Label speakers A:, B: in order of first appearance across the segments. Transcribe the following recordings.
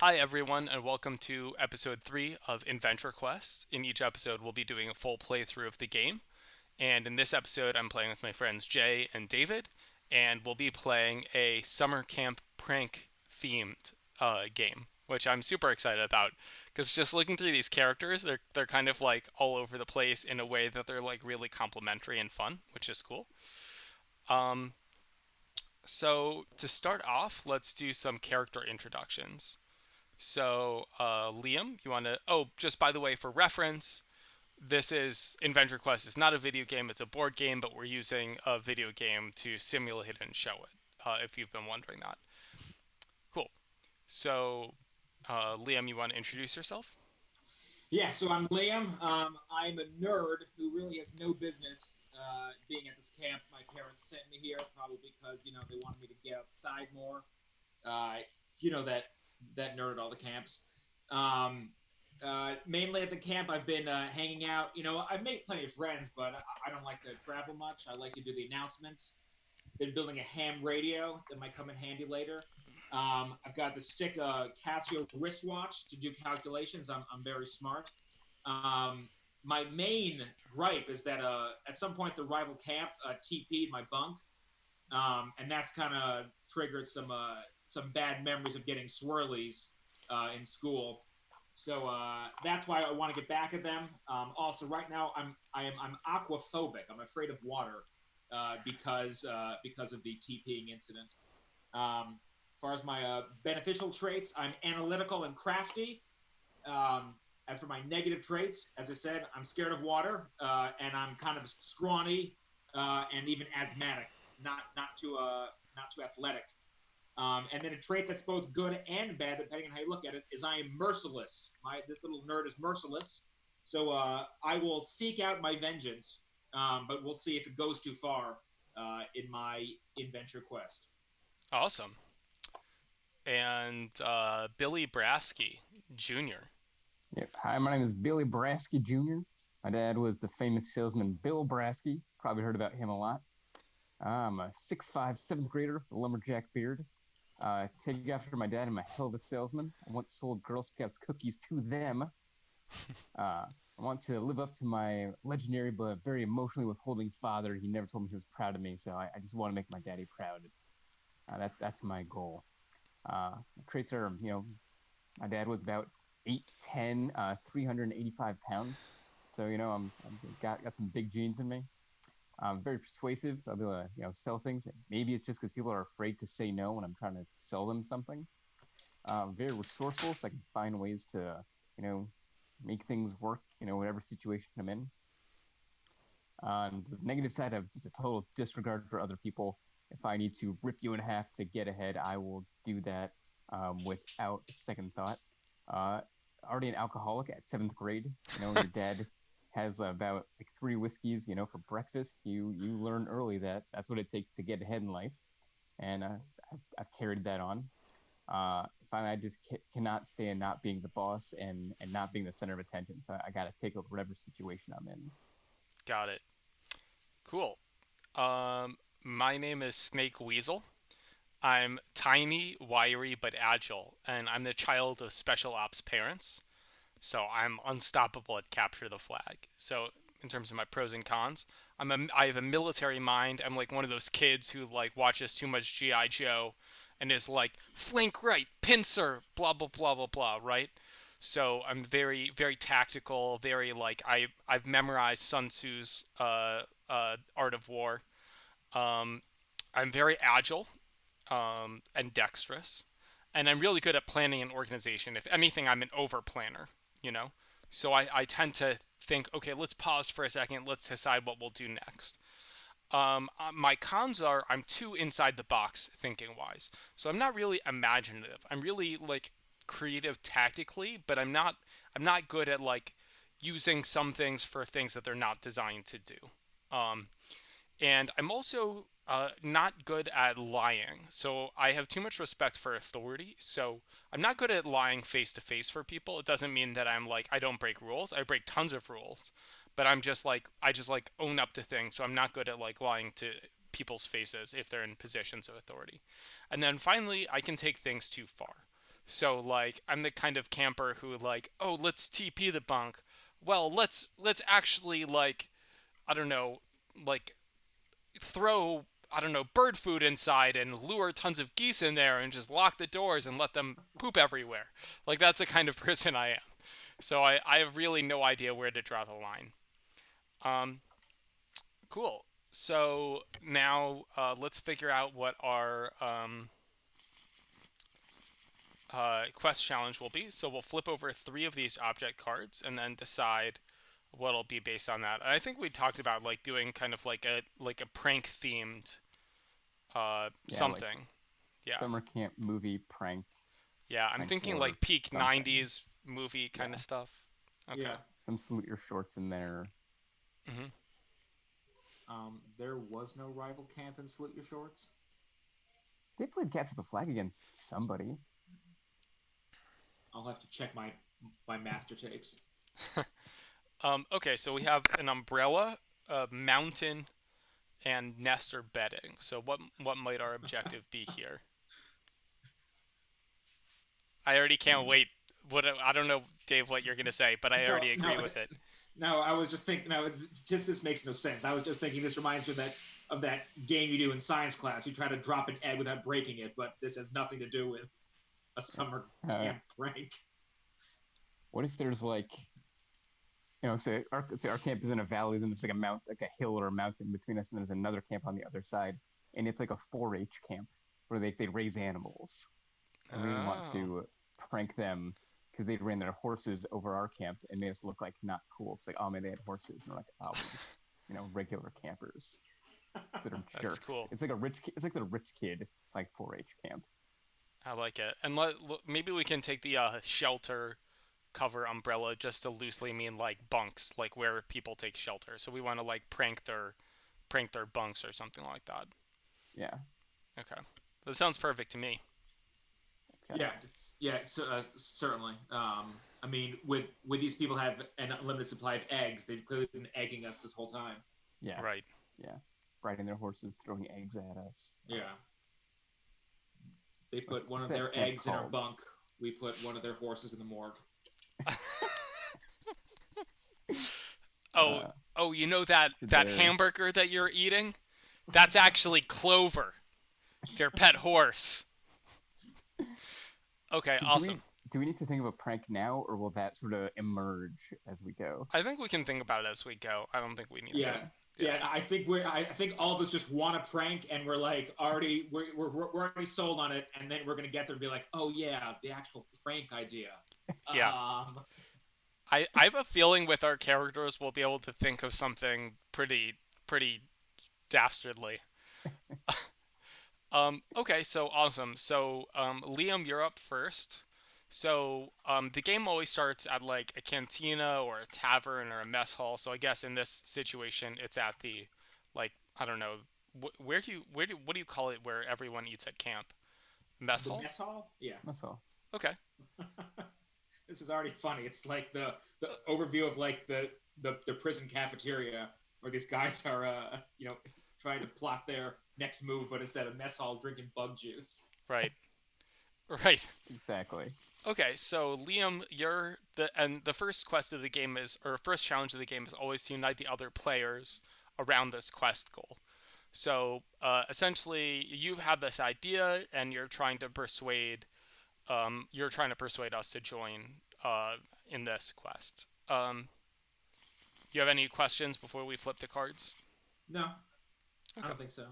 A: Hi, everyone, and welcome to episode 3 of Inventure Quest. In each episode, we'll be doing a full playthrough of the game. And in this episode, I'm playing with my friends Jay and David, and we'll be playing a summer camp prank themed game, which I'm super excited about. Because just looking through these characters, they're kind of like all over the place in a way that they're like really complimentary and fun, which is cool. Um, so to start off, let's do some character introductions. So, Liam, you want to? Oh, just by the way, for reference, this is Inventure Quest. It's not a video game; it's a board game, but we're using a video game to simulate it and show it. If you've been wondering that, cool. So, Liam, you want to introduce yourself?
B: Yeah, so I'm Liam. I'm a nerd who really has no business being at this camp. My parents sent me here probably because they wanted me to get outside more. Uh, that nerd at all the camps. Um, Mainly at the camp, I've been hanging out. I've made plenty of friends, but I don't like to travel much. I like to do the announcements. Been building a ham radio that might come in handy later. I've got the sick Casio wristwatch to do calculations. I'm very smart. Um, my main gripe is that at some point the rival camp TP'd my bunk, and that's kind of triggered some bad memories of getting swirlies in school. So that's why I want to get back at them. Also, right now I'm aquaphobic. I'm afraid of water because of the TPing incident. As far as my beneficial traits, I'm analytical and crafty. As for my negative traits, as I said, I'm scared of water, and I'm kind of scrawny and even asthmatic. Not too athletic. And then a trait that's both good and bad, depending on how you look at it, is I am merciless. This little nerd is merciless, so I will seek out my vengeance, but we'll see if it goes too far in my adventure quest.
A: Awesome. And Billy Brasky Jr.
C: Yep. Hi, my name is Billy Brasky Jr. My dad was the famous salesman Bill Brasky. Probably heard about him a lot. I'm a 6'5", seventh grader with a lumberjack beard. Take after my dad, I'm a hell of a salesman. I once sold Girl Scouts cookies to them. I want to live up to my legendary but very emotionally withholding father. He never told me he was proud of me, so I just want to make my daddy proud. That's my goal. Traits are, my dad was about 8'10", 385 pounds. So I'm got some big genes in me. I'm very persuasive. I'll be able to sell things. Maybe it's just because people are afraid to say no when I'm trying to sell them something. Very resourceful, so I can find ways to you know make things work. Whatever situation I'm in. On the negative side, I have just a total disregard for other people. If I need to rip you in half to get ahead, I will do that without a second thought. Uh, Already an alcoholic at seventh grade. Your dad has about like three whiskeys, for breakfast. You learn early that that's what it takes to get ahead in life, and I've carried that on. Finally, I just cannot stand not being the boss and not being the center of attention. So I got to take over whatever situation I'm in.
A: Got it. Cool. My name is Snake Weasel. I'm tiny, wiry, but agile, and I'm the child of special ops parents. So I'm unstoppable at capture the flag. So in terms of my pros and cons, I have a military mind. I'm like one of those kids who like watches too much GI Joe and is like flank right, pincer, blah blah blah blah blah, right? So I'm very very tactical, very like I've memorized Sun Tzu's Art of War. Um, I'm very agile and dexterous, and I'm really good at planning and organization. If anything, I'm an over planner, you know? So I tend to think, okay, let's pause for a second, let's decide what we'll do next. My cons are I'm too inside the box thinking wise. So I'm not really imaginative. I'm really like creative tactically, but I'm not good at like using some things for things that they're not designed to do. Um, and I'm also not good at lying. So I have too much respect for authority. So I'm not good at lying face to face for people. It doesn't mean that I'm like I don't break rules. I break tons of rules, but I'm just like I just like own up to things. So I'm not good at like lying to people's faces if they're in positions of authority. And then finally, I can take things too far. So like I'm the kind of camper who like, oh, let's TP the bunk. Well, let's actually like, I don't know, like throw, I don't know, bird food inside and lure tons of geese in there and just lock the doors and let them poop everywhere. Like that's the kind of person I am. So I have really no idea where to draw the line. Um, cool. So now let's figure out what our quest challenge will be. So we'll flip over 3 of these object cards and then decide what'll be based on that. And I think we talked about like doing kind of like a prank themed
C: Yeah, like
A: something. Yeah.
C: summer camp movie
A: Yeah, I'm
C: prank
A: thinking
C: war
A: like peak
C: something.
A: 90s movie kind
C: Yeah,
A: of stuff. Okay.
B: Yeah.
C: some salute your shorts in there.
A: Mhm.
B: There was no rival camp in Salute Your Shorts.
C: They played capture the flag against somebody.
B: I'll have to check my master tapes.
A: Okay, so we have an umbrella, a mountain, and nest or bedding. So what might our objective be here? I already can't wait. What I don't know, Dave, what you're gonna say, but I
B: No,
A: already agree
B: no,
A: with it.
B: no. I was just thinking. No, just this makes no sense. I was just thinking. This reminds me of that game you do in science class. You try to drop an egg without breaking it, but this has nothing to do with a summer
C: Uh,
B: camp prank.
C: what if there's like, say our camp is in a valley, then there's like a like a hill or a mountain between us, and there's another camp on the other side, and it's like a 4-H camp where they raise animals, and we want
A: Oh,
C: to prank them because they ran their horses over our camp and made us look like not cool. It's like, oh man, they had horses, and we're like, oh, we're just regular campers that are
A: that's
C: jerks.
A: cool.
C: It's like it's like the rich kid like 4-H camp.
A: I like it. And maybe we can take the shelter cover umbrella just to loosely mean like bunks, like where people take shelter. So we want to like prank their bunks or something like that.
C: Yeah.
A: Okay, that sounds perfect to me.
C: Okay.
B: Yeah, so, certainly. I mean, with these people have an unlimited supply of eggs, they've clearly been egging us this whole time.
C: Yeah.
A: Right.
C: Yeah. Riding their horses, throwing eggs at us.
B: Yeah, they put one
C: What's
B: of
C: that
B: their
C: camp
B: eggs in our
C: called?
B: bunk. We put one of their horses in the morgue.
A: Oh,
C: Uh,
A: oh, you know that
C: there.
A: hamburger that you're eating? That's actually Clover, their pet horse. Okay,
C: So
A: awesome.
C: do we need to think of a prank now, or will that sort of emerge as we go?
A: I think we can think about it as we go. I don't think we need to.
B: Yeah,
A: Yeah.
B: yeah. I think all of us just want a prank, and we're like we're already sold on it, and then we're gonna get there and be like, oh yeah, the actual prank idea.
A: Yeah. I have a feeling with our characters we'll be able to think of something pretty dastardly. Okay, so awesome. So Liam, you're up first. So the game always starts at like a cantina or a tavern or a mess hall. So I guess in this situation it's at the like I don't know where do what do you call it where everyone eats at camp? Mess
B: The
A: hall?
B: mess hall. Yeah.
C: That's all.
A: Okay.
B: This is already funny. It's like the overview of like the prison cafeteria where these guys are trying to plot their next move, but instead of mess hall drinking bug juice.
A: Right. Right.
C: Exactly.
A: Okay, so Liam, the first quest of the game is or first challenge of the game is always to unite the other players around this quest goal. So essentially, you have this idea, and you're trying to persuade us to join in this quest. You have any questions before we flip the cards?
B: No, I
A: Okay.
B: don't think so.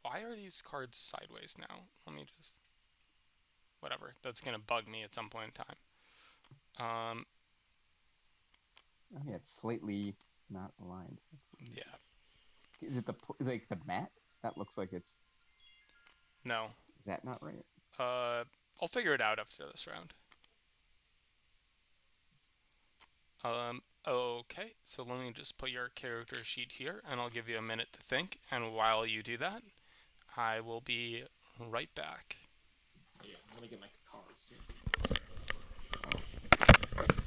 A: Why are these cards sideways now? Let me just whatever. That's gonna bug me at some point in time.
C: Oh yeah, it's slightly not aligned. That's weird.
A: Yeah.
C: Is it is it like the mat? That looks like it's.
A: No.
C: Is that not right?
A: I'll figure it out after this round. Okay, so let me just put your character sheet here, and I'll give you a minute to think. And while you do that, I will be right back.
B: Yeah, let me get my cards. Too.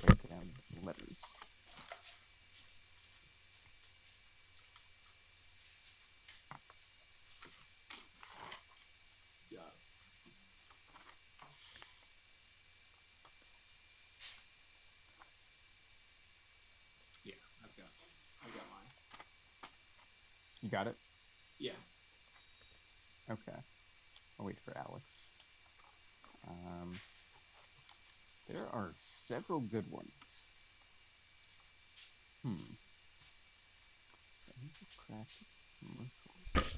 C: Write down letters. You got it?
B: Yeah.
C: Okay. I'll wait for Alex. Um, there are several good ones. Hmm. Crafted, merciless.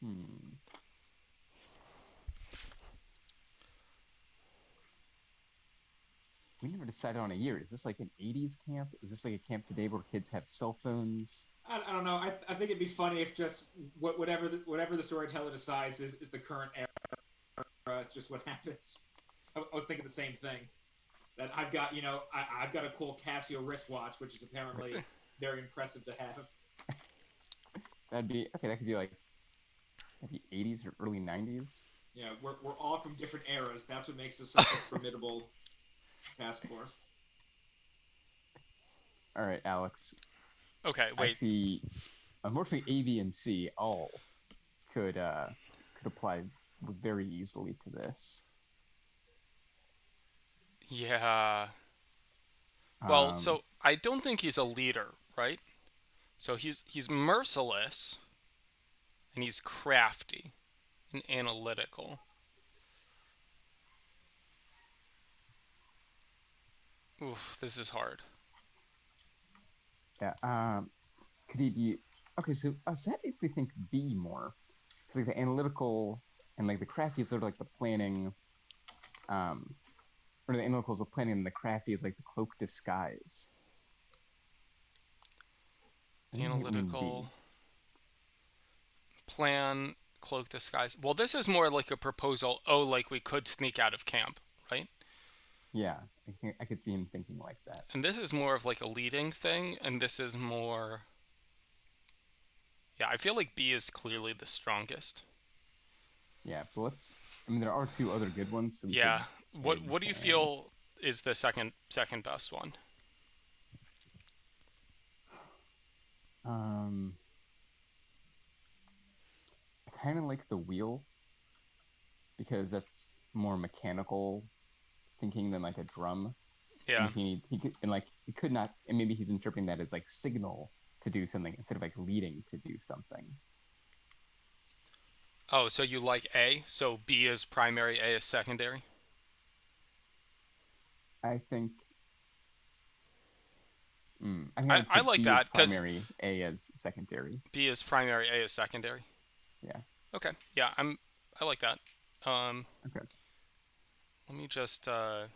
C: Hmm. We never decided on a year. Is this like an 80s camp? Is this like a camp today where kids have cell phones?
B: I don't know. I think it'd be funny if just whatever the storyteller decides is the current era. It's just what happens. I was thinking the same thing. That I've got, I've got a cool Casio wristwatch, which is apparently very impressive to have.
C: That'd be okay. That could be like maybe 80s or early 90s.
B: Yeah, we're all from different eras. That's what makes us such a formidable task force.
C: All right, Alex.
A: Okay,
C: I
A: wait.
C: see. Unfortunately, A, B, and C all could apply very easily to this.
A: Yeah. Well,
C: Um,
A: so I don't think he's a leader, right? So he's merciless and he's crafty and analytical. Oof, this is hard.
C: yeah. Could he be? Okay, so that makes me think B more because like the analytical and like the crafty is sort of like the planning. Um, or the analytical is the planning, and the crafty is like the cloak disguise. I think it might lean B.
A: Analytical, plan, cloak disguise. Well, this is more like a proposal. Oh, like we could sneak out of camp, right?
C: Yeah, I could see him thinking like that.
A: And this is more of like a leading thing, and this is more. Yeah, I feel like B is clearly the strongest.
C: Yeah, but let's. I mean, there are two other good ones, so we could
A: Yeah. What
C: hedge
A: do you
C: and.
A: feel is the second best one?
C: Um, I kind of like the wheel because that's more mechanical thinking than like a drum. And
A: Yeah.
C: if he could, and like he could not, and maybe he's interpreting that as like signal to do something instead of like leading to do something.
A: Oh, so you like A? So B is primary, A is secondary?
C: I think. I think I
A: I,
C: would
A: I
C: put
A: like
C: B as
A: that because
C: primary, A as secondary.
A: B is primary, A is secondary.
C: Yeah.
A: Okay. Yeah, I like that. Um,
C: Okay.
A: let me just
C: Oh,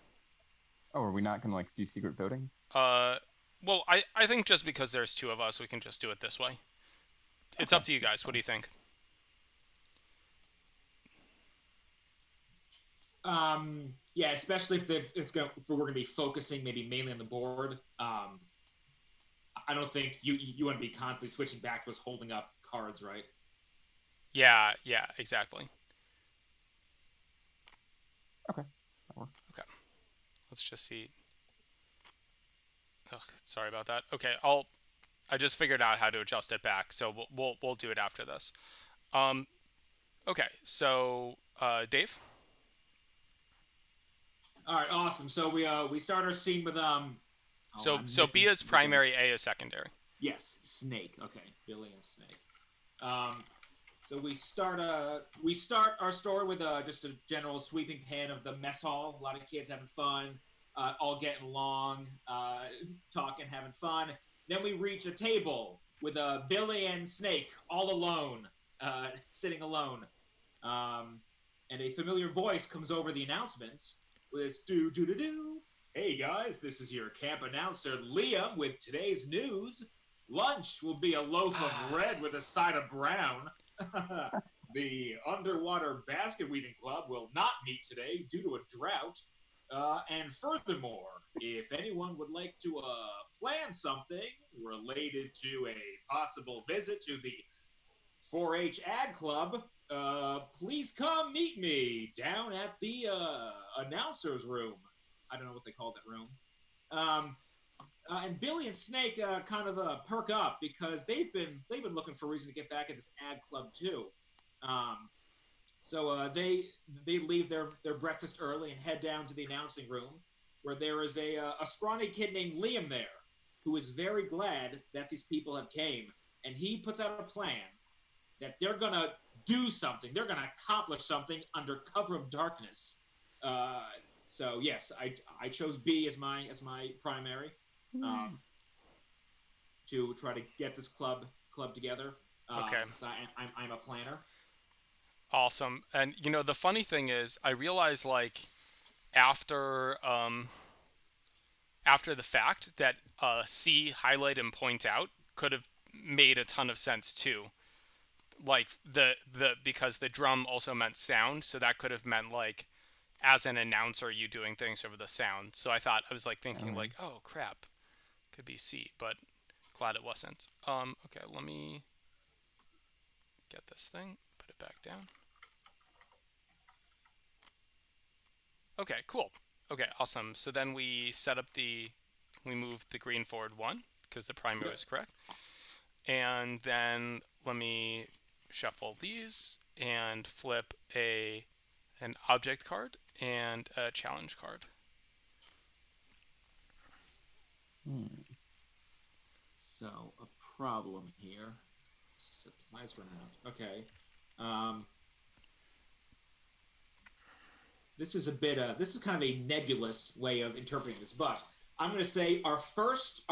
C: are we not gonna like do secret voting?
A: uh well, I think just because there's two of us, we can just do it this way. It's up
C: Okay,
A: to you
C: that's
A: guys. What do
C: fine.
A: you think?
B: Yeah, especially if we're gonna be focusing maybe mainly on the board. I don't think you want to be constantly switching back to us holding up cards, right?
A: Yeah, yeah, exactly.
C: Okay, that works.
A: Okay. Let's just see. Ugh, sorry about that. Okay, I just figured out how to adjust it back, so we'll do it after this. Um, okay, so Dave.
B: All right, awesome. So we start our scene with oh, I'm
A: So B
B: missing
A: is
B: the
A: primary,
B: guy's.
A: A is secondary.
B: Yes, Snake. Okay, Billy and Snake. Um, so we start our story with just a general sweeping pan of the mess hall. A lot of kids having fun, all getting along, talking, having fun. Then we reach a table with Billy and Snake all alone, sitting alone. Um, and a familiar voice comes over the announcements with do do do do. Hey guys, this is your camp announcer Liam with today's news. Lunch will be a loaf of bread with a side of brown. The Underwater Basket Weaving Club will not meet today due to a drought. And furthermore, if anyone would like to plan something related to a possible visit to the 4-H Ad Club, please come meet me down at the announcer's room. I don't know what they call that room. Um, and Billy and Snake kind of perk up because they've been looking for a reason to get back at this ad club too. Um, so they leave their breakfast early and head down to the announcing room. where there is a scrawny kid named Liam there who is very glad that these people have came, and he puts out a plan that they're gonna do something, they're gonna accomplish something under cover of darkness. Uh, so yes, I chose B as my primary, um, to try to get this club together.
A: Okay.
B: Because I'm a planner.
A: Awesome. And the funny thing is, I realized like after after the fact that C highlight and point out could have made a ton of sense too. Like the because the drum also meant sound, so that could have meant like as an announcer you doing things over the sound. So I was like thinking
C: Okay.
A: like, oh crap, could be C, but glad it wasn't. Okay, let me get this thing, put it back down. Okay, cool. Okay, awesome. So then we moved the green forward one because the primary
B: Yep.
A: was correct. And then let me shuffle these and flip an object card and a challenge card.
C: Hmm.
B: So a problem here. Supplies run out. Okay. Um, this is a bit. This is kind of a nebulous way of interpreting this, but I'm going to say our first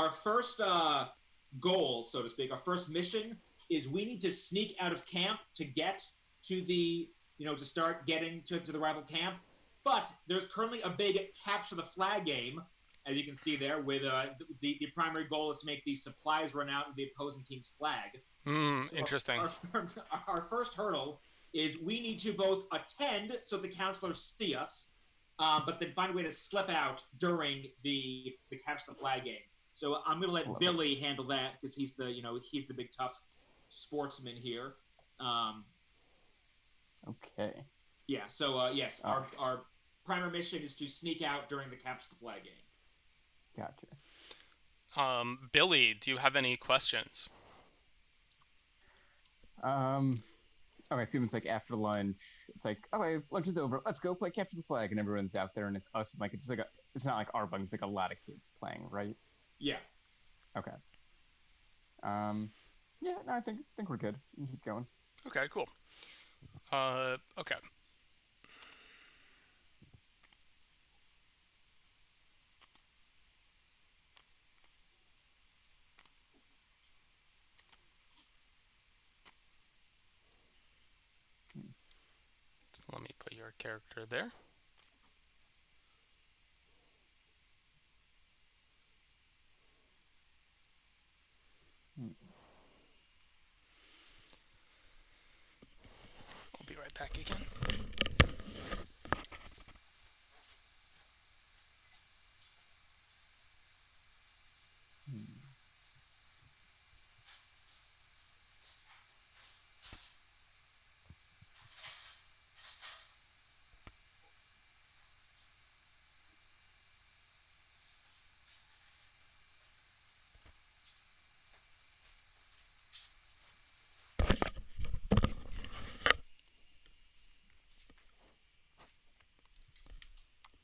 B: goal, so to speak, our first mission is we need to sneak out of camp to get to the to start getting to the rival camp. But there's currently a big capture the flag game, as you can see there, with the primary goal is to make these supplies run out of the opposing team's flag.
A: Hmm,
B: So
A: interesting.
B: our first hurdle is we need to both attend so the counselors see us, but then find a way to slip out during the catch the flag game. So I'm gonna let
C: Love it.
B: Billy handle that because he's the big tough sportsman here. Um,
C: Okay.
B: yeah. So yes,
C: Oh,
B: our primary mission is to sneak out during the capture the flag game.
C: gotcha.
A: Billy, do you have any questions?
C: Um, okay, so it's like after lunch. It's like, okay, lunch is over. Let's go play capture the flag, and everyone's out there, and it's us. And like it's like it's not like our bug. It's like a lot of kids playing, right?
B: Yeah.
C: Okay. Um, yeah, no, I think we're good. We can keep going.
A: Okay, cool. Okay. So let me put your character there.
C: Hmm.
A: I'll be right back again.
C: Hmm.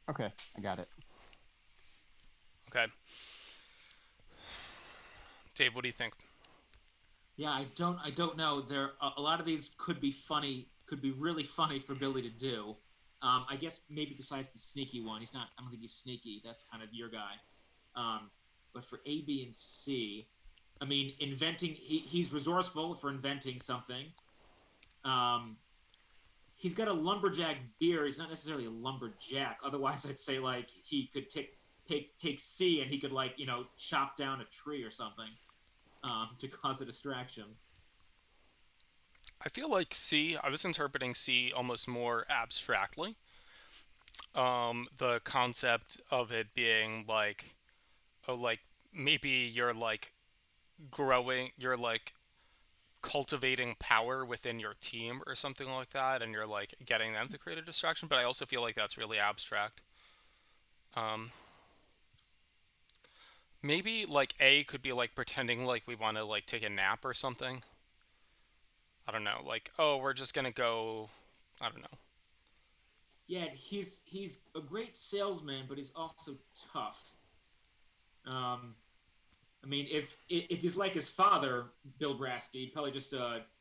C: Okay, I got it.
A: Okay. Dave, what do you think?
B: Yeah, I don't know. There a lot of these could be funny, could be really funny for Billy to do. I guess maybe besides the sneaky one, he's not. I don't think he's sneaky. That's kind of your guy. Um, but for A, B, and C, I mean, inventing. He's resourceful for inventing something. Um, he's got a lumberjack beard. He's not necessarily a lumberjack. Otherwise, I'd say like he could take C and he could like chop down a tree or something to cause a distraction.
A: I feel like C, I was interpreting C almost more abstractly. The concept of it being like, oh, like maybe you're like cultivating power within your team or something like that, and you're like getting them to create a distraction. But I also feel like that's really abstract. Um, Maybe like A could be like pretending like we want to like take a nap or something. I don't know. Like, oh, we're just gonna go. I don't know.
B: Yeah, he's a great salesman, but he's also tough. Um, I mean, if he's like his father, Bill Brasky, he'd probably just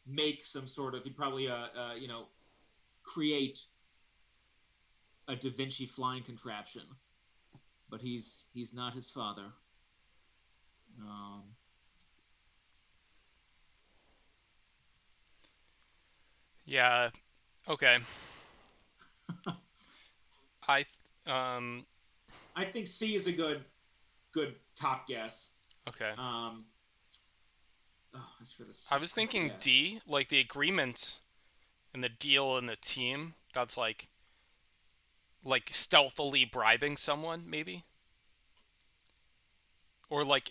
B: make some sort of. He'd probably create a Da Vinci flying contraption. But he's not his father. Um,
A: Yeah. Okay. I um
B: I think C is a good top guess.
A: okay.
B: Um, oh, as for the
A: I was
B: second
A: thinking
B: guess,
A: D, like the agreement and the deal and the team. That's like stealthily bribing someone, maybe, or like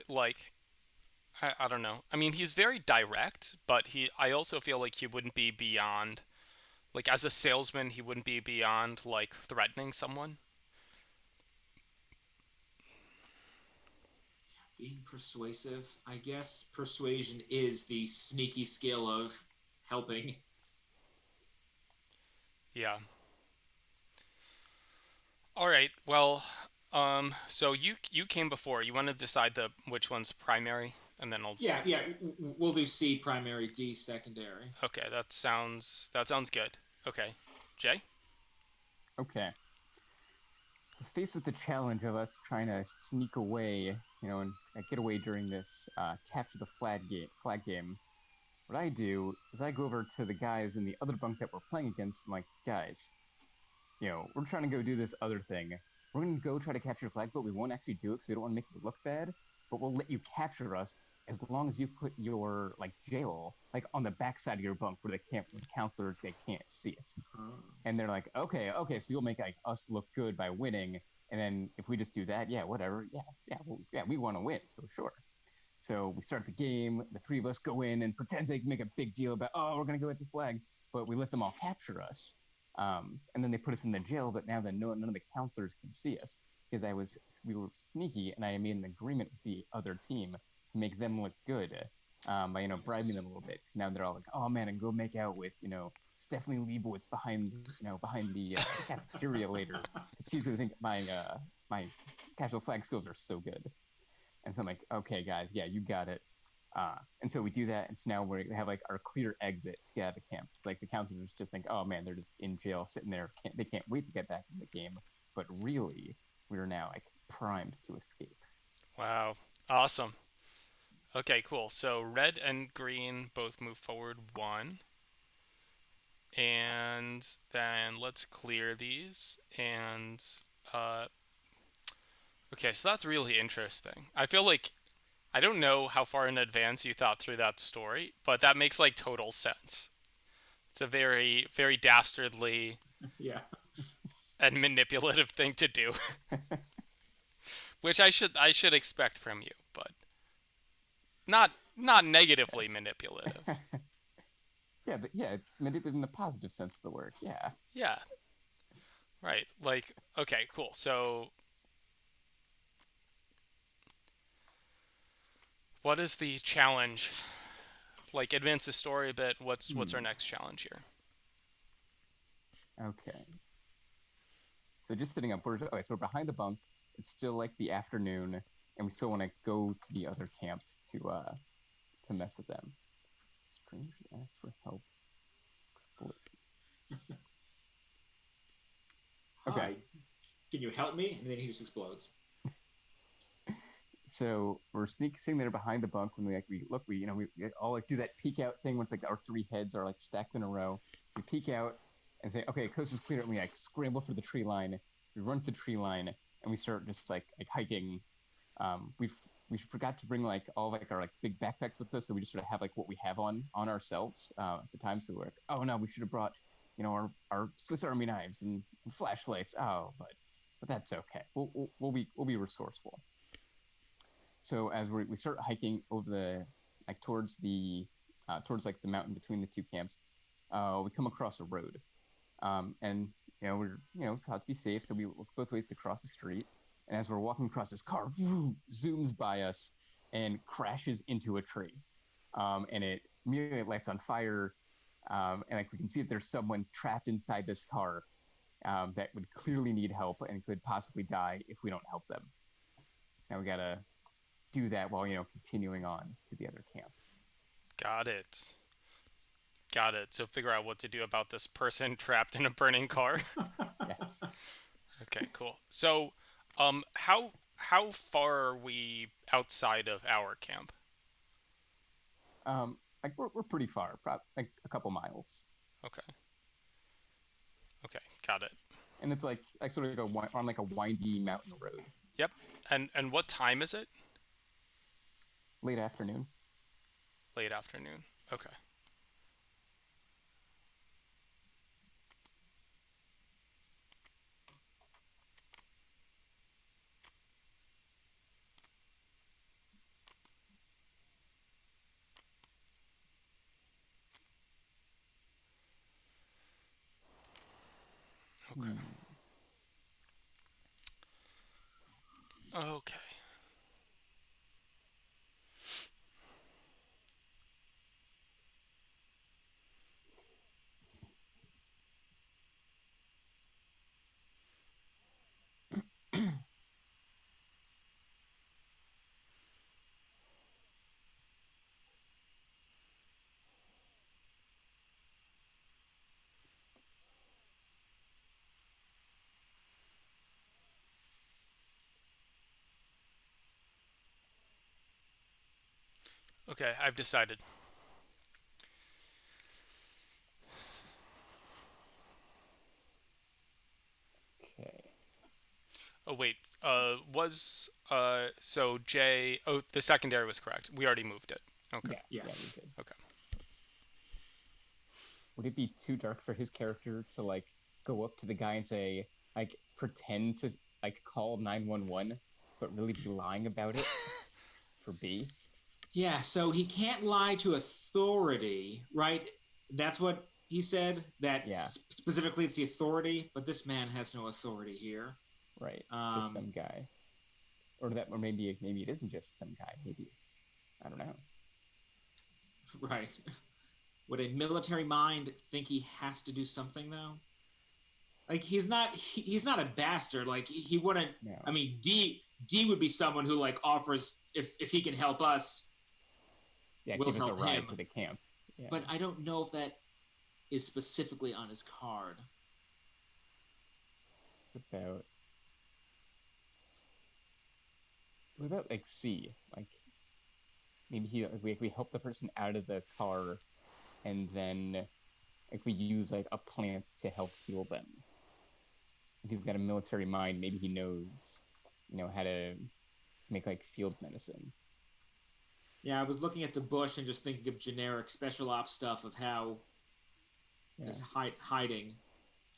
A: like I don't know. I mean, he's very direct, but I also feel like he wouldn't be beyond, like as a salesman, he wouldn't be beyond like threatening someone.
B: being persuasive, I guess persuasion is the sneaky skill of helping.
A: Yeah. All right. Well, so you came before. You want to decide the which one's primary, and then I'll.
B: Yeah, yeah. We'll do C primary, D secondary.
A: Okay, that sounds good. Okay, Jay.
C: Okay. So faced with the challenge of us trying to sneak away, and get away during this capture the flag game, what I do is I go over to the guys in the other bunk that we're playing against. I'm like, guys, we're trying to go do this other thing. We're going to go try to capture the flag, but we won't actually do it because we don't want to make you look bad. But we'll let you capture us as long as you put your like jail like on the backside of your bunk where the counselors they can't see it. And they're like, okay, so you'll make like us look good by winning. And then if we just do that, yeah, whatever, yeah, we want to win, so sure. So we start the game. The three of us go in and pretend to make a big deal about, oh, we're gonna go at the flag, but we let them all capture us. And then they put us in the jail. But now that none of the counselors can see us because we were sneaky, and I made an agreement with the other team to make them look good by bribing them a little bit. Because now they're all like, oh man, and go make out with Stephanie Leibowitz behind the cafeteria later. She's gonna think my casual flag skills are so good. And so I'm like, okay, guys, yeah, you got it. And so we do that, and so now we have like our clear exit to get out of the camp. It's like the counselors just think, oh man, they're just in jail, sitting there. They can't wait to get back in the game. But really, we're now like primed to escape.
A: Wow, awesome. Okay, cool. So red and green both move forward one, and then let's clear these. And uh, okay, so that's really interesting. I feel like I don't know how far in advance you thought through that story, but that makes like total sense. It's a very, very dastardly
B: Yeah.
A: and manipulative thing to do, which I should expect from you, but not negatively manipulative.
C: Yeah, but yeah, manipulative in the positive sense of the word. Yeah.
A: Yeah, right. Like, okay, cool. So, what is the challenge? Like, advance the story a bit. What's our
C: Hmm.
A: next challenge here?
C: Okay. So just sitting up, okay. So we're behind the bunk. It's still like the afternoon, and we still want to go to the other camp to mess with them. Strangers ask for help. Explosion. Okay.
B: Hi. Can you help me? And then he just explodes.
C: So we're sitting there behind the bunk when we look, we all like do that peek out thing once like our three heads are like stacked in a row. We peek out and say, okay, coast is clear, and we like scramble for the tree line. We run to the tree line and we start just like hiking. We forgot to bring like all of, like our like big backpacks with us, so we just sort of have like what we have on ourselves at the time. So we're like, oh no, we should have brought our Swiss Army knives and flashlights. Oh, but that's okay. We'll be resourceful. So as we start hiking over the like towards like the mountain between the two camps, we come across a road, and we're taught to be safe, so we look both ways to cross the street. And as we're walking across, this car zooms by us and crashes into a tree, and it immediately lights on fire, and like we can see that there's someone trapped inside this car, that would clearly need help and could possibly die if we don't help them. So now we gotta do that while continuing on to the other camp.
A: Got it. Got it. So figure out what to do about this person trapped in a burning car.
C: Yes.
A: Okay, cool. So, how far are we outside of our camp?
C: Like we're pretty far, like a couple miles,
A: Okay. Okay, got it.
C: and it's like sort of on like a windy mountain road.
A: Yep. And what time is it?
C: Late afternoon.
A: Late afternoon. Okay. Okay.
C: Hmm.
A: Okay. Okay, I've decided.
C: Okay.
A: Oh wait, was so J? Oh, the secondary was correct. We already moved it. Okay.
C: Yeah.
B: Yeah.
C: Yeah, we did.
A: Okay.
C: Would it be too dark for his character to like go up to the guy and say like pretend to like call 911, but really be lying about it for B?
B: Yeah, so he can't lie to authority, right? That's what he said. That
C: Yeah.
B: specifically it's the authority, but this man has no authority here.
C: Right. Just
B: Um,
C: some guy. Or maybe it isn't just some guy. Maybe it's I don't know.
B: right. Would a military mind think he has to do something though? Like he's not a bastard. Like he wouldn't. I
C: No.
B: mean, D would be someone who like offers if he can help us,
C: Yeah,
B: we'll
C: give us a
B: help
C: ride
B: him.
C: to the camp. Yeah.
B: But I don't know if that is specifically on his card.
C: What about what about like C? Like maybe we help the person out of the car and then like we use like a plant to help heal them. If he's got a military mind, maybe he knows, how to make like field medicine.
B: Yeah, I was looking at the bush and just thinking of generic special ops stuff of how
C: Yeah.
B: is hiding.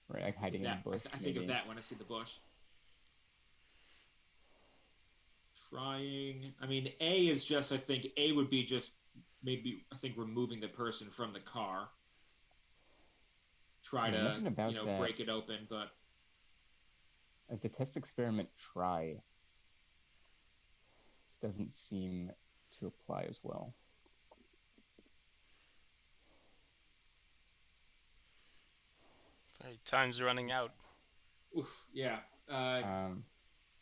C: Right, like hiding in the
B: That
C: bush,
B: I think of
C: maybe.
B: that when I see the bush. Trying. I mean, A is just. I think A would be just maybe. I think removing the person from the car. Try
C: Yeah,
B: to
C: nothing about that.
B: break it open, but
C: Like the test experiment try. This doesn't seem to apply as well.
A: Okay, time's running out.
B: oof, yeah.
C: Um,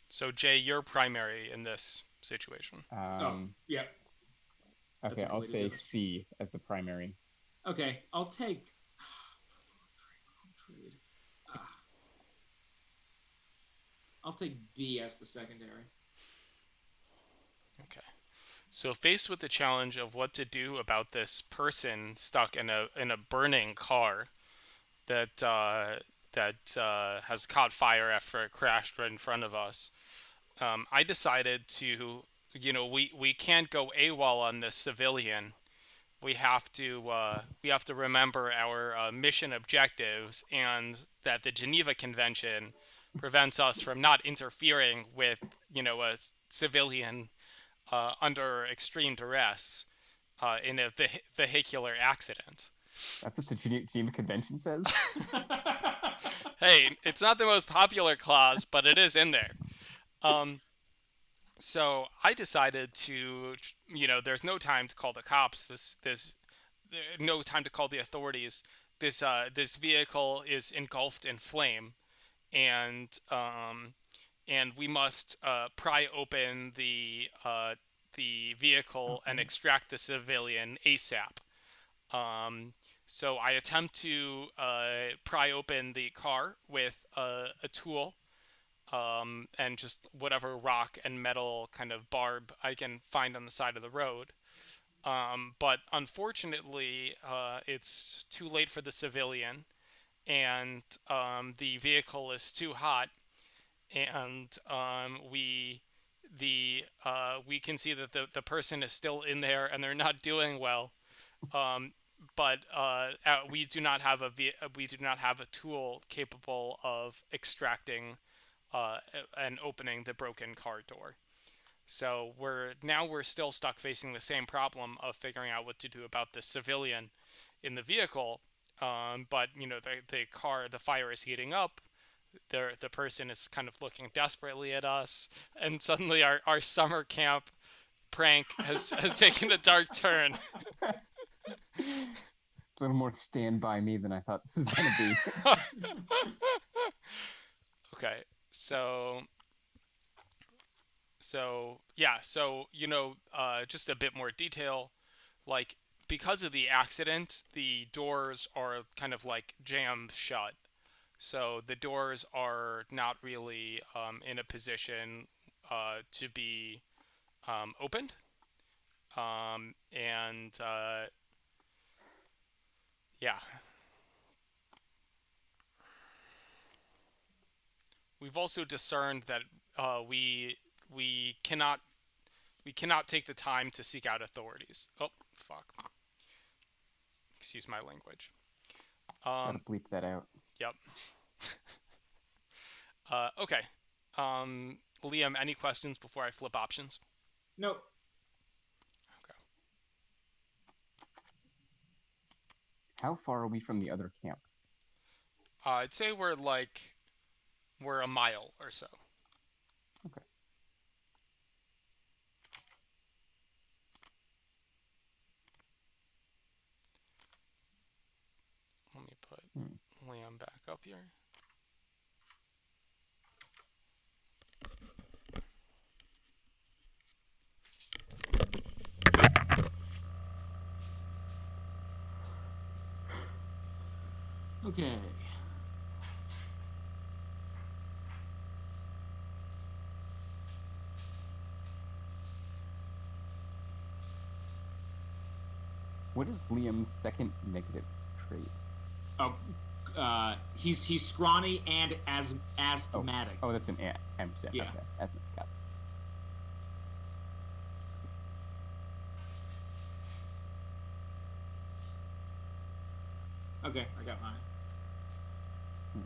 A: So Jay, you're primary in this situation.
B: Oh,
C: um,
B: yeah. That's
C: okay,
B: a good
C: I'll
B: way to do
C: say
B: it.
C: C as the primary.
B: Okay, I'll take trade. Ah, I'll take B as the secondary.
A: Okay. So faced with the challenge of what to do about this person stuck in a burning car that has caught fire after it crashed right in front of us, I decided to, we can't go AWOL on this civilian. We have to remember our mission objectives and that the Geneva Convention prevents us from not interfering with a civilian under extreme duress in a vehicular accident.
C: That's what the Geneva Convention says.
A: Hey, it's not the most popular clause, but it is in there. Um, so I decided to, there's no time to call the cops. This no time to call the authorities. This vehicle is engulfed in flame. and we must pry open the vehicle and
C: Okay.
A: extract the civilian ASAP. Um, so I attempt to pry open the car with a tool, and just whatever rock and metal kind of barb I can find on the side of the road. But unfortunately, it's too late for the civilian, and the vehicle is too hot, and we can see that the person is still in there and they're not doing well. Um, but we do not have a tool capable of extracting and opening the broken car door. So we're still stuck facing the same problem of figuring out what to do about the civilian in the vehicle. But the fire is heating up. The person is kind of looking desperately at us, and suddenly our summer camp prank has taken a dark turn.
C: A little more Stand By Me than I thought this was going to be.
A: Okay, so yeah, just a bit more detail, like, because of the accident, the doors are kind of like jammed shut. So the doors are not really in a position to be opened. And yeah, we've also discerned that uh, we we cannot we cannot take the time to seek out authorities. Oh, fuck. Excuse my language.
C: Gotta
A: Um,
C: bleep that out.
A: yep. Okay. Liam, any questions before I flip options?
B: Nope.
A: Okay.
C: How far are we from the other camp?
A: I'd say we're a mile or so.
C: Okay.
A: Let me put
C: Hmm.
A: Liam back up here.
B: Okay.
C: What is Liam's second negative trait?
B: Oh, he's scrawny and
C: Oh,
B: asthmatic.
C: oh, that's an ampersand.
B: Yeah.
C: Okay, asthma. Got
B: Okay, I got mine.
C: it. Hmm.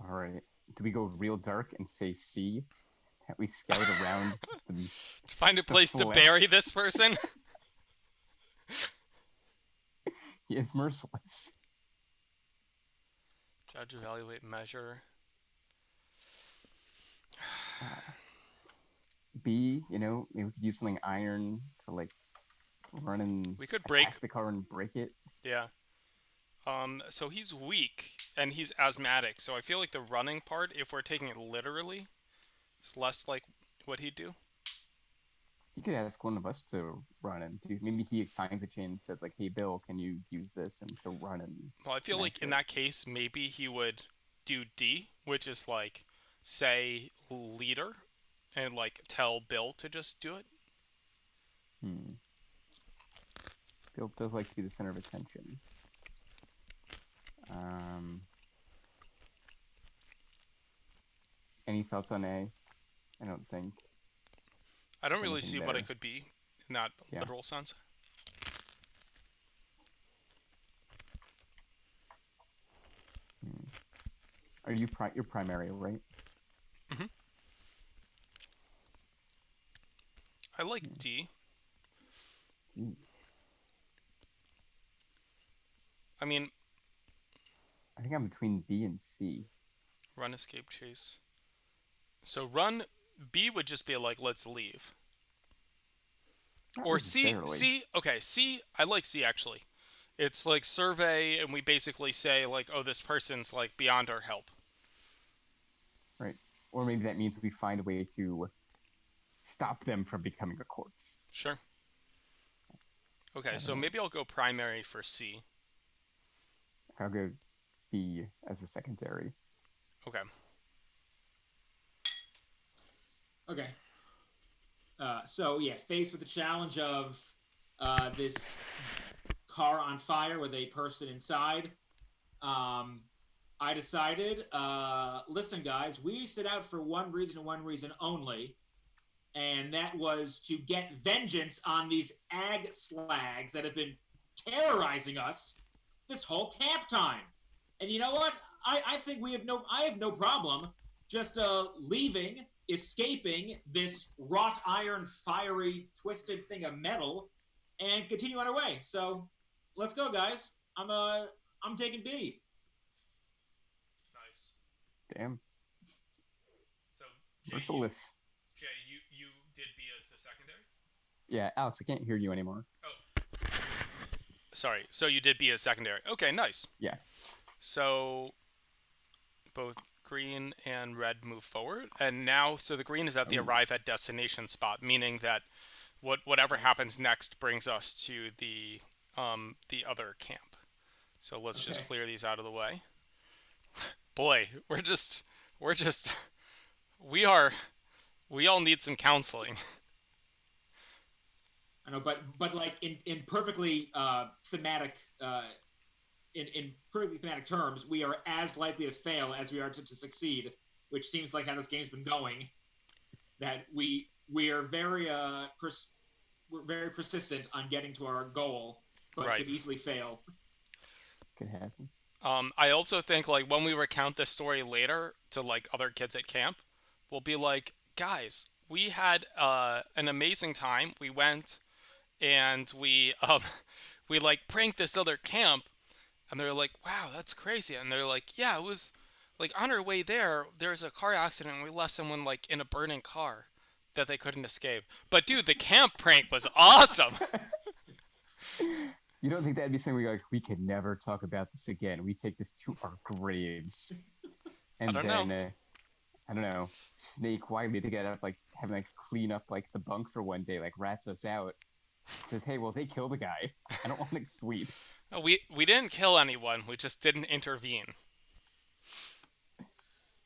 C: All right. Do we go real dark and say C? That we scout around just
A: To find a
C: the
A: place to bury
C: flesh.
A: this person.
C: He is merciless.
A: Judge, evaluate, measure.
C: Uh, B, maybe we could use something iron to like run and
A: We could break.
C: attack the car and break it.
A: Yeah. So he's weak and he's asthmatic. So I feel like the running part, if we're taking it literally, is less like what he'd do.
C: He could ask one of us to run and do. Maybe he finds a chain and says like, "Hey, Bill, can you use this?" And he'll run and
A: Well, I feel like
C: smash
A: in
C: it.
A: that case, maybe he would do D, which is like, say, leader, and like tell Bill to just do it.
C: Hmm. Bill does like to be the center of attention. Um, any thoughts on A? I don't think
A: I don't
C: there's
A: really
C: anything
A: see what it
C: there.
A: could be in that
C: Yeah.
A: literal sense.
C: Hmm. Are you're primary, right?
A: hmm I like
C: Hmm.
A: D.
C: D.
A: I mean,
C: I think I'm between B and C.
A: run, escape, chase. So run. B would just be like, let's leave.
C: Not
A: Or C,
C: necessarily.
A: C, okay, C, I like C actually. It's like survey, and we basically say, like, oh, this person's like beyond our help.
C: Right. Or maybe that means we find a way to stop them from becoming a corpse.
A: Sure. Okay,
C: I don't
A: so
C: know.
A: maybe I'll go primary for C.
C: I'll go B as a secondary.
A: Okay.
B: Okay. So yeah, faced with the challenge of this car on fire with a person inside, um, I decided, listen, guys, we set out for one reason and one reason only, and that was to get vengeance on these ag slags that have been terrorizing us this whole camp time. And you know what? I think I have no problem just leaving, escaping this wrought iron, fiery, twisted thing of metal, and continue on our way. So let's go, guys. I'm taking B.
A: Nice.
C: Damn.
A: So
C: Merciless.
A: You did B as the secondary.
C: Yeah, Alex, I can't hear you anymore.
A: Oh, sorry. So you did B as secondary. Okay, nice.
C: Yeah.
A: So both green and red move forward, and now so the green is at the
C: Oh,
A: arrive at destination spot, meaning that whatever happens next brings us to the other camp. So let's just
B: Okay.
A: clear these out of the way. Boy, we're just we are we all need some counseling.
B: I know, but like in perfectly thematic in perfectly thematic terms, we are as likely to fail as we are to succeed, which seems like how this game's been going. That we are we're very persistent on getting to our goal, but
A: Right.
B: could easily fail.
C: could happen.
A: I also think like when we recount this story later to like other kids at camp, we'll be like, guys, we had an amazing time. We went and we we like pranked this other camp, and they're like, wow, that's crazy. And they're like, yeah, it was like on our way there's a car accident, and we left someone like in a burning car that they couldn't escape. But dude, the camp prank was awesome.
C: You don't think that'd be something we could never talk about this again? We take this to our graves,
A: I
C: and
A: don't know.
C: then I don't know, Snake Wiley to get up like having like clean up like the bunk for one day, like rats us out. Says, hey, well they killed the guy. I don't want to sweep.
A: We didn't kill anyone. We just didn't intervene.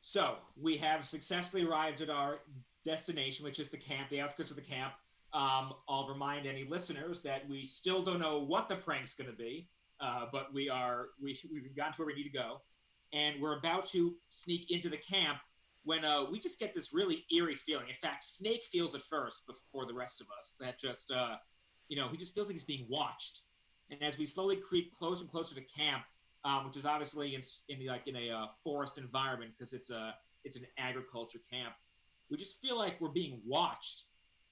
B: So we have successfully arrived at our destination, which is the camp, the outskirts of the camp. I'll remind any listeners that we still don't know what the prank's going to be, but we've gotten to where we need to go, and we're about to sneak into the camp when we just get this really eerie feeling. In fact, Snake feels it first before the rest of us. That just he just feels like he's being watched. And as we slowly creep closer and closer to camp, which is obviously in a forest environment because it's an agriculture camp, we just feel like we're being watched.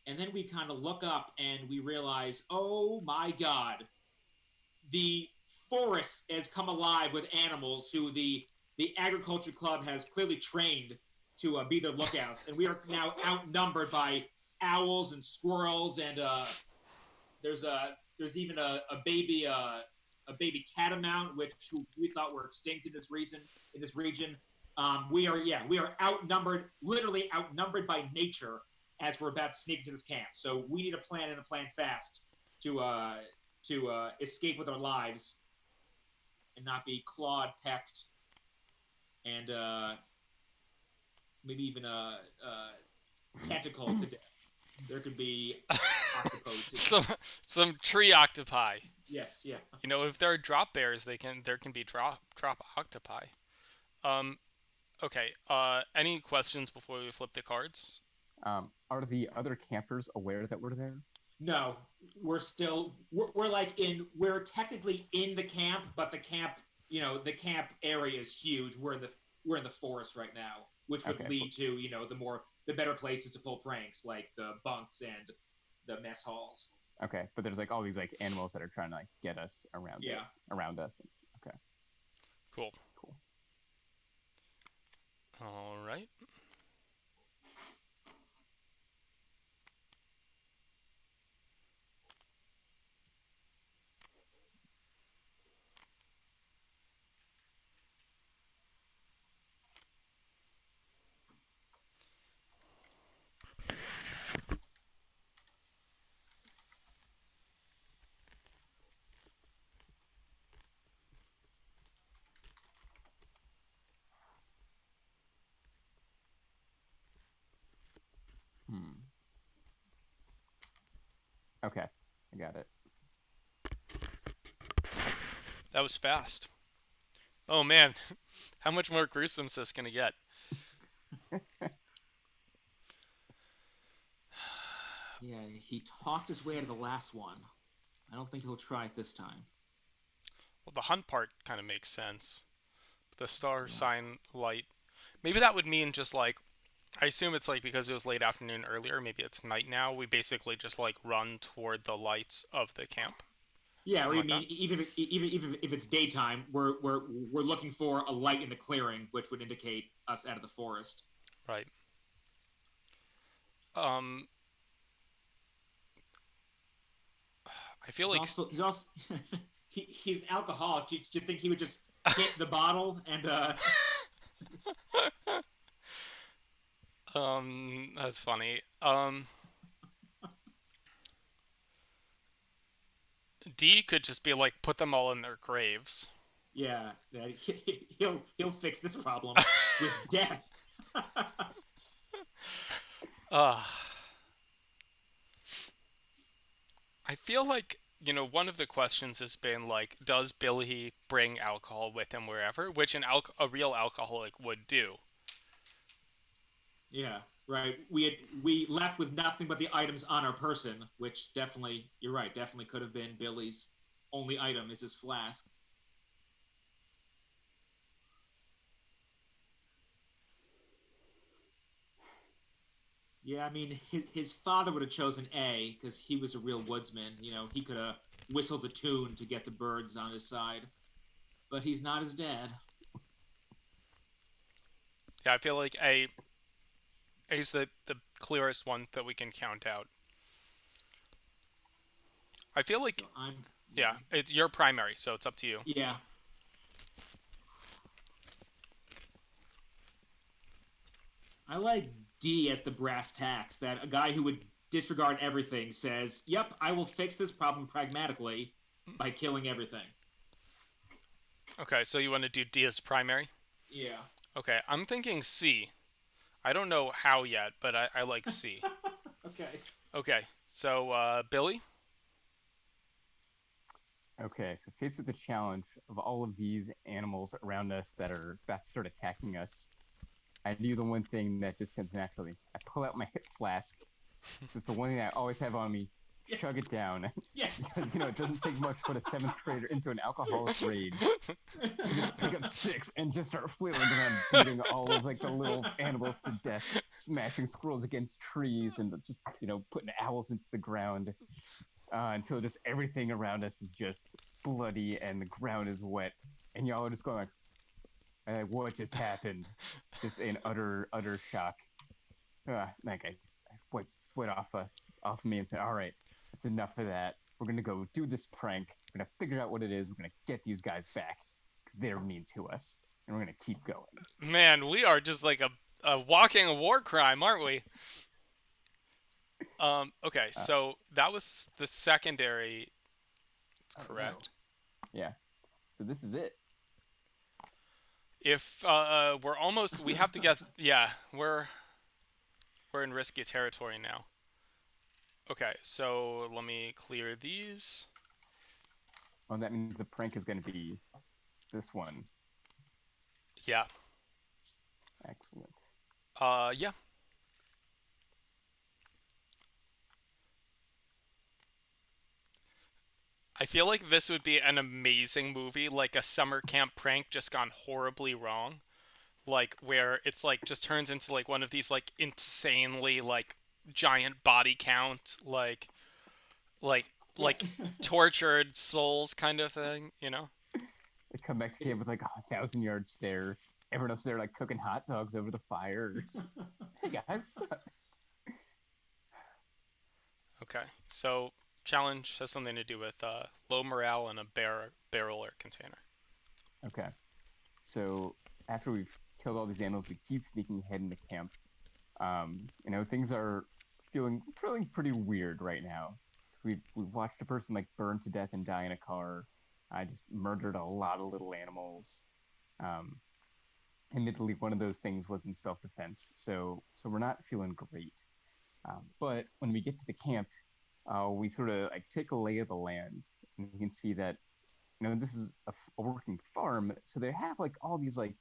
B: And then we kind of look up and we realize, oh my God, the forest has come alive with animals who the agriculture club has clearly trained to be their lookouts, and we are now outnumbered by owls and squirrels, and there's even a baby catamount which we thought were extinct in this region. We are outnumbered, literally outnumbered by nature as we're about to sneak into this camp. So we need a plan and a plan fast to escape with our lives and not be clawed, pecked, and maybe even tentacled to death. There could be octopuses.
A: some tree octopi.
B: Yes, yeah.
A: You know, if there are drop bears, there can be drop octopi. Um, okay. Any questions before we flip the cards?
C: Are the other campers aware that we're there?
B: No, we're technically in the camp, but the camp area is huge. We're in the forest right now, which would lead to the better places to pull pranks like the bunks and the mess halls.
C: Okay, but there's like all these like animals that are trying to like get us around us. Okay,
A: Cool.
C: cool.
A: All right.
C: Okay, I got it.
A: That was fast. Oh man, how much more gruesome is this gonna get?
B: Yeah, he talked his way to the last one. I don't think he'll try it this time.
A: Well, the hunt part kind of makes sense. The star
B: Yeah.
A: sign light. Maybe that would mean just like I assume it's like because it was late afternoon earlier. Maybe it's night now. We basically just like run toward the lights of the camp.
B: Yeah, or
A: Something
B: you
A: like that.
B: mean even if it's daytime, we're looking for a light in the clearing, which would indicate us out of the forest.
A: Right. Um, I feel like
B: He's also he's an alcoholic. Do you think he would just hit the bottle and
A: that's funny. D could just be like put them all in their graves.
B: yeah, he'll fix this problem with death.
A: Uh, I feel like, one of the questions has been like, does Billy bring alcohol with him wherever? Which a real alcoholic would do.
B: Yeah, right. We left with nothing but the items on our person, which definitely you're right, definitely could have been Billy's only item is his flask. Yeah, I mean his father would have chosen A because he was a real woodsman. You know, he could have whistled a tune to get the birds on his side, but he's not his dad.
A: Yeah, I feel like A's the clearest one that we can count out. I feel like,
B: So I'm
A: yeah, it's your primary, so it's up to you.
B: yeah. I like D as the brass tacks. That a guy who would disregard everything says, "Yep, I will fix this problem pragmatically by killing everything."
A: Okay, so you want to do D as primary?
B: Yeah.
A: Okay, I'm thinking C. I don't know how yet, but I like C.
B: Okay.
A: Okay, so Billy?
C: Okay, so faced with the challenge of all of these animals around us that are about to start attacking us, I do the one thing that just comes naturally. I pull out my hip flask. It's the one thing I always have on me. Chug
B: Yes.
C: it down
B: Yes.
C: because it doesn't take much to put a seventh grader into an alcoholic rage. You just pick up sticks and just start flailing around, beating all of like the little animals to death, smashing squirrels against trees, and just putting owls into the ground until just everything around us is just bloody and the ground is wet, and y'all are just going like, "What just happened?" Just in utter shock. Like I wiped sweat off me and said, "All right, that's enough of that. We're gonna go do this prank. We're gonna figure out what it is. We're gonna get these guys back because they're mean to us, and we're gonna keep going."
A: Man, we are just like a walking war crime, aren't we? Okay,
C: Uh,
A: so that was the secondary. It's
C: oh no.
A: correct.
C: Yeah. So this is it.
A: If we're almost, we have to get. Yeah, we're in risky territory now. Okay, so let me clear these.
C: Well, that means the prank is gonna be this one.
A: Yeah.
C: Excellent.
A: Yeah. I feel like this would be an amazing movie, like a summer camp prank just gone horribly wrong. Like where it's like just turns into like one of these like insanely like giant body count like
B: Yeah.
A: like tortured souls kind of thing.
C: They come back to camp with like a 1,000 yard stare. Everyone else there like cooking hot dogs over the fire. Hey guys,
A: Okay. So challenge has something to do with low morale and a barrel or container.
C: okay. So after we've killed all these animals, we keep sneaking ahead into camp. Things are feeling pretty weird right now because we've watched a person like burn to death and die in a car. I just murdered a lot of little animals. Um, Admittedly, one of those things was in self defense, so we're not feeling great. But when we get to the camp, we sort of like take a lay of the land, and we can see that this is a working farm, so they have like all these like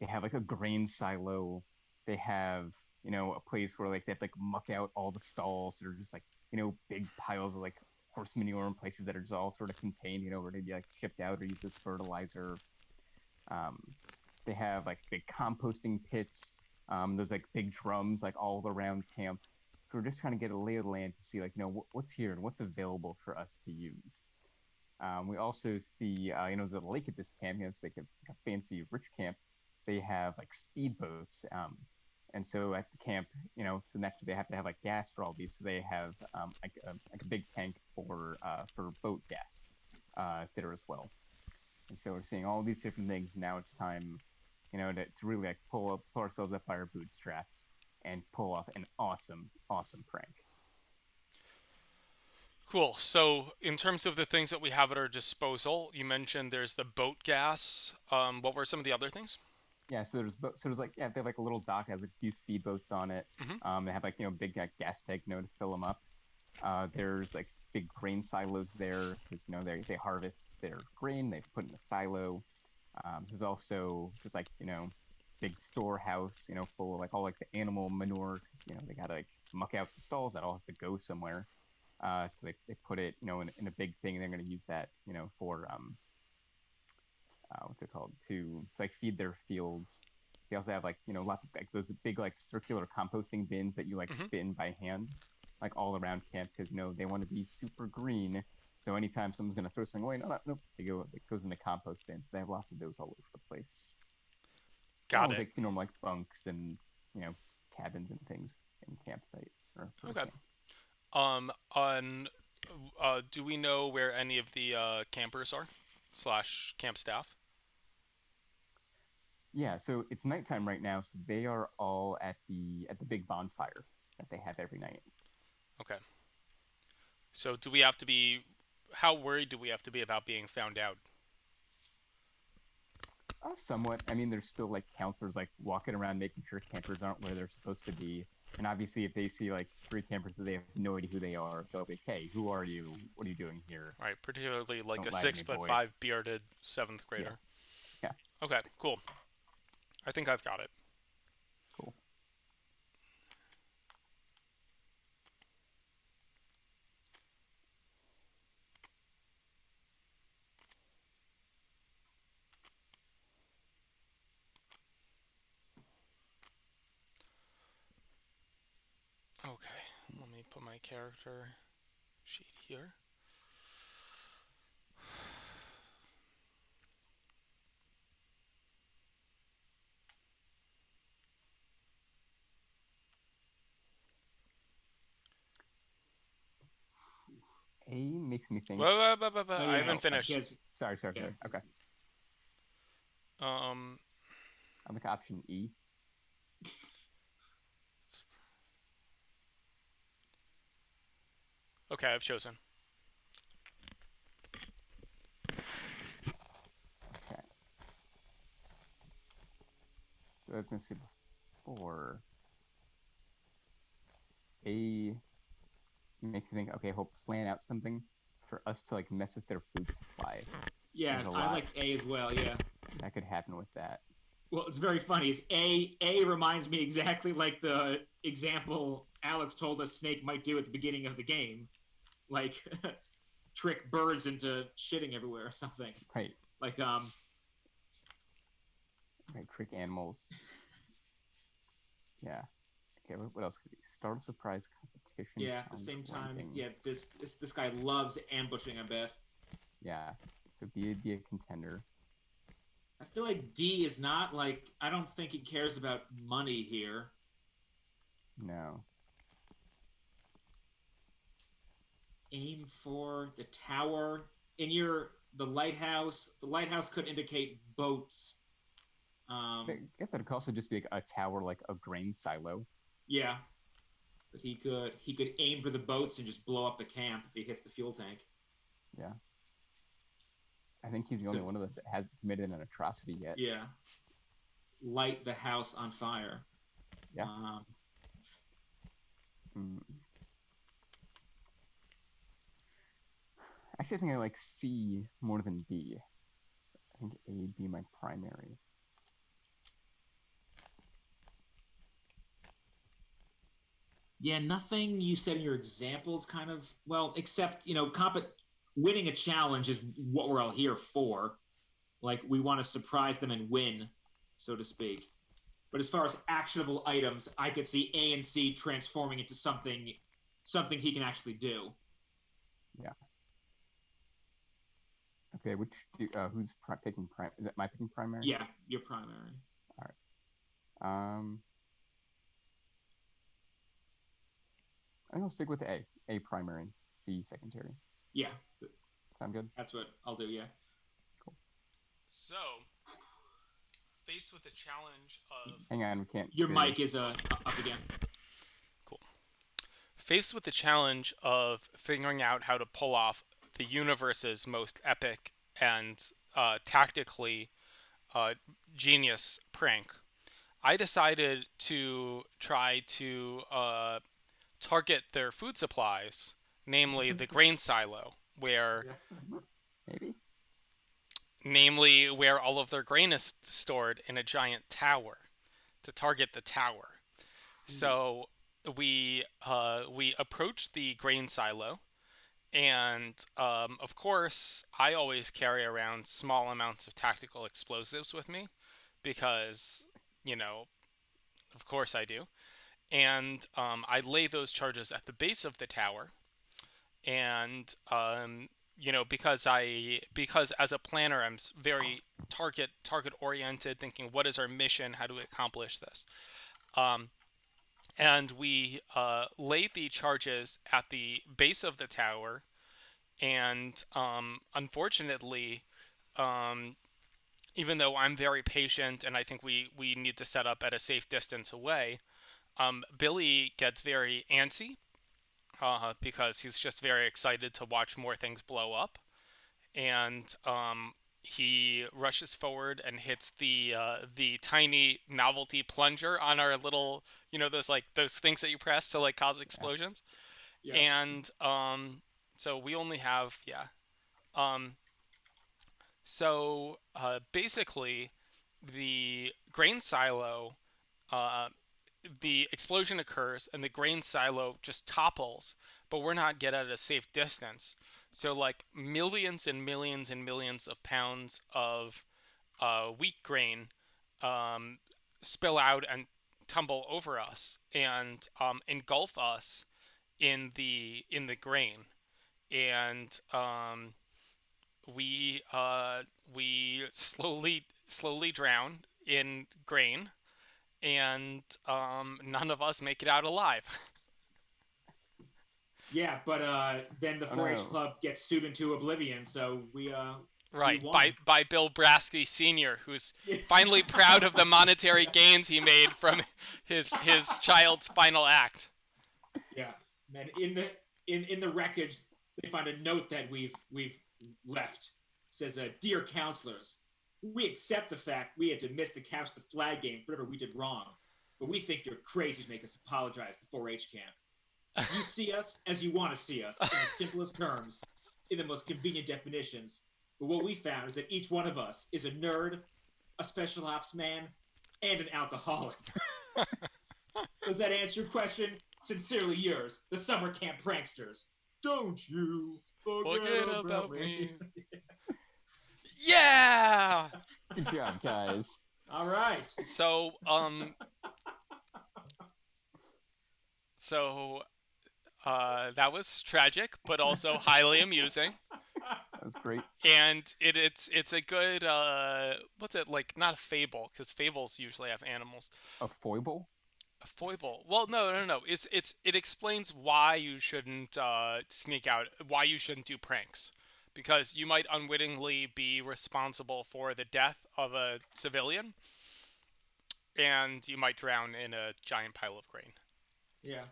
C: they have like a grain silo, they have a place where like they have to like muck out all the stalls that are just like big piles of like horse manure in places that are just all sort of contained, where they'd be like shipped out or used as fertilizer. um, they have like big composting pits. There's like big drums like all around camp. So we're just trying to get a lay of the land to see like what's here and what's available for us to use. We also see there's a lake at this camp. It's like a fancy rich camp. They have like speedboats. And so at the camp, so naturally they have to have like gas for all these. So they have like a big tank for boat gas there as well. And so we're seeing all these different things. Now it's time, to really like pull ourselves up by our bootstraps and pull off an awesome, awesome prank.
A: Cool. So, in terms of the things that we have at our disposal, you mentioned there's the boat gas. What were some of the other things?
C: Yeah, so there's like they have like a little dock that has like, a few speedboats on it.
A: Hmm.
C: They have like big gas tank to fill them up. There's like big grain silos there because they harvest their grain, they put in the silo. There's also just like big storehouse full of like all like the animal manure because they gotta like muck out the stalls, that all has to go somewhere. So they put it in a big thing, and they're going to use that for what's it called to like feed their fields. They also have like lots of like those big like circular composting bins that you like
A: Hmm.
C: spin by hand like all around camp because they want to be super green. So anytime someone's going to throw something away, no, no, no, it goes in the compost bin. So they have lots of those all over the place, along
A: Got
C: with
A: it.
C: like like bunks and you know cabins and things in campsite or for the
A: Okay.
C: camp.
A: On, do we know where any of the campers are, slash camp staff?
C: Yeah, so it's nighttime right now, so they are all at the big bonfire that they have every night.
A: Okay. So, do we have to be? How worried do we have to be about being found out?
C: Somewhat. I mean, there's still like counselors like walking around making sure campers aren't where they're supposed to be. And obviously, if they see like three campers that they have no idea who they are, they'll be, "Hey, who are you? What are you doing here?
A: Right. Particularly like
C: Don't
A: a
C: lie to
A: six
C: me,
A: foot
C: boy."
A: five bearded seventh
C: Yes.
A: grader.
C: Yeah.
A: Okay. Cool. I think I've got it.
C: Cool.
A: Okay. Let me put my character sheet here.
C: A makes me think.
A: Wait, wait, wait, wait, wait.
B: Oh
A: I
B: yeah,
A: haven't
C: Oh,
A: finished.
B: yes,
C: sorry, sorry,
B: yeah.
C: sorry. Okay,
A: Um.
C: I like option E.
A: Okay, I've chosen.
C: Okay, so I was gonna say before A makes me think. Okay, he'll plan out something for us to like mess with their food supply.
B: Yeah,
C: There's a
B: I
C: lot
B: like A as well. Yeah.
C: that could happen with that.
B: Well, it's very funny. Is A reminds me exactly like the example Alex told us Snake might do at the beginning of the game, like trick birds into shitting everywhere or something.
C: Right,
B: Like
C: right. Trick animals. Yeah. Okay, what else could be? Start a surprise competition,
B: yeah. At the
C: challenge
B: same
C: one
B: time,
C: thing.
B: yeah. This guy loves ambushing. I bet.
C: Yeah. So be a contender.
B: I feel like D is not like. I don't think he cares about money here.
C: No.
B: Aim for the tower in your the lighthouse. The lighthouse could indicate boats.
C: I guess that could also just be like a tower, like a grain silo.
B: Yeah, but he could aim for the boats and just blow up the camp if he hits the fuel tank.
C: Yeah. I think he's the only
B: Could
C: one of us that hasn't committed an atrocity yet.
B: yeah, light the house on fire.
C: Yeah.
B: Um,
C: Mm. Actually, I think I like C more than B. I think A would be my primary.
B: Yeah, nothing you said in your examples kind of, well, except, winning a challenge is what we're all here for. Like, we want to surprise them and win, so to speak. But as far as actionable items, I could see A and C transforming into something he can actually do.
C: Yeah. Okay, who's picking prime? Is it my picking primary?
B: Yeah, your primary.
C: All right. I think I'll stick with A. A primary, C secondary.
B: Yeah,
C: Sound good?
B: that's what I'll do. Yeah.
C: Cool.
A: So, faced with the challenge of
C: Hang on, we can't.
B: Your mic is up again.
A: cool. Faced with the challenge of figuring out how to pull off the universe's most epic and tactically uh, genius prank, I decided to try to target their food supplies, namely the grain silo, where
B: Yeah.
C: Maybe.
A: namely where all of their grain is stored in a giant tower, to target the tower. So we approached the grain silo, and of course I always carry around small amounts of tactical explosives with me because you know of course I do. And I lay those charges at the base of the tower, and because as a planner I'm very target oriented, thinking what is our mission, how do we accomplish this. Um, and we laid the charges at the base of the tower, and unfortunately, um, even though I'm very patient and I think we need to set up at a safe distance away, Billy gets very antsy because he's just very excited to watch more things blow up, and he rushes forward and hits the tiny novelty plunger on our little, those things that you press to like cause
C: Yeah.
A: explosions.
B: Yes.
A: And so we only have, yeah. Um, basically, the grain silo, uh, the explosion occurs and the grain silo just topples, but we're not yet at a safe distance. So, like, millions and millions and millions of pounds of wheat grain um, spill out and tumble over us and engulf us in the grain, and we slowly drown in grain, and none of us make it out alive.
B: Yeah, but then the
C: Oh
B: 4-H
C: no.
B: club gets sued into oblivion, so we
A: Right,
B: won.
A: by Bill Brasky Sr., who's finally proud of the monetary gains he made from his child's final act.
B: Yeah, man. In the wreckage, they find a note that we've left. It says, "Dear counselors, we accept the fact we had to miss the couch the flag game for whatever we did wrong, but we think you're crazy to make us apologize to 4-H camp. You see us as you want to see us, in the simplest terms, in the most convenient definitions. But what we found is that each one of us is a nerd, a special ops man, and an alcoholic. Does that answer your question? Sincerely yours, the summer camp pranksters. Don't you forget
A: Forget
B: about
A: about
B: me."
A: me. Yeah.
C: Good job, guys.
B: All right.
A: So that was tragic, but also highly amusing.
C: That was great.
A: And it's a good what's it like? Not a fable, because fables usually have animals.
C: A foible?
A: A foible. Well, no. It explains why you shouldn't sneak out, why you shouldn't do pranks, because you might unwittingly be responsible for the death of a civilian, and you might drown in a giant pile of grain.
B: Yeah.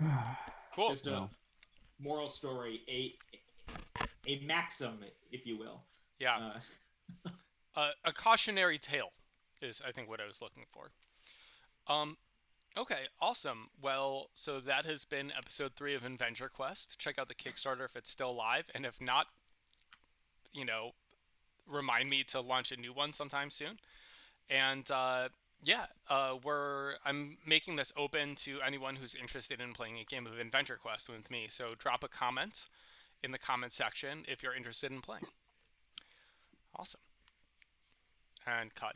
C: Yeah.
A: Cool.
B: Just a moral story, a maxim, if you will.
A: Yeah. A cautionary tale is, I think, what I was looking for. Um, Okay, awesome. Well, so that has been episode 3 of Inventure Quest. Check out the Kickstarter if it's still live, and if not, you know, remind me to launch a new one sometime soon. And yeah, we're I'm making this open to anyone who's interested in playing a game of Adventure Quest with me. So drop a comment in the comment section if you're interested in playing. Awesome. And cut.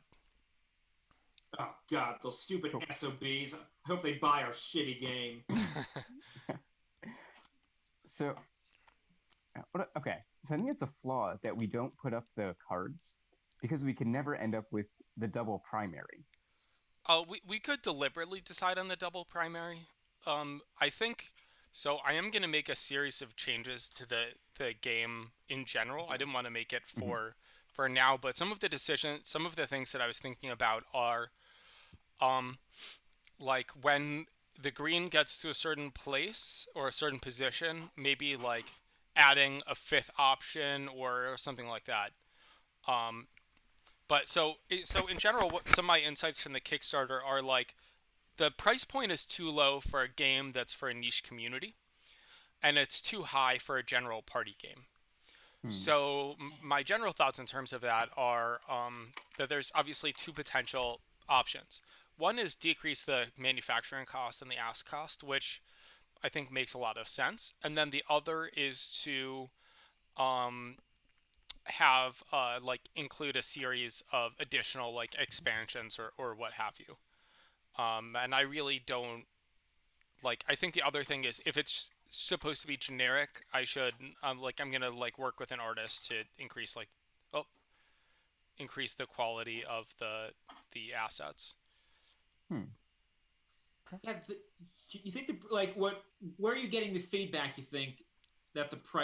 B: Oh God, those stupid
C: Cool.
B: SOBs. I hope they buy our shitty game.
C: So, okay. So I think it's a flaw that we don't put up the cards because we can never end up with the double primary.
A: We could deliberately decide on the double primary. I think so. I am going to make a series of changes to the game in general. I didn't want to make it
C: Mhm.
A: for now, but some of the things that I was thinking about are um like when the green gets to a certain place or a certain position, maybe like adding a fifth option or something like that. Um, but so in general, what some of my insights from the Kickstarter are like the price point is too low for a game that's for a niche community, and it's too high for a general party game.
C: Hmm.
A: So my general thoughts in terms of that are that there's obviously two potential options. One is decrease the manufacturing cost and the ask cost, which I think makes a lot of sense. And then the other is to um, have like include a series of additional like expansions or what have you. And I really don't like. I think the other thing is if it's supposed to be generic, I should like I'm gonna like work with an artist to oh increase the quality of the assets.
C: Hmm.
B: Yeah, you think the like what? Where are you getting the feedback? You think that the price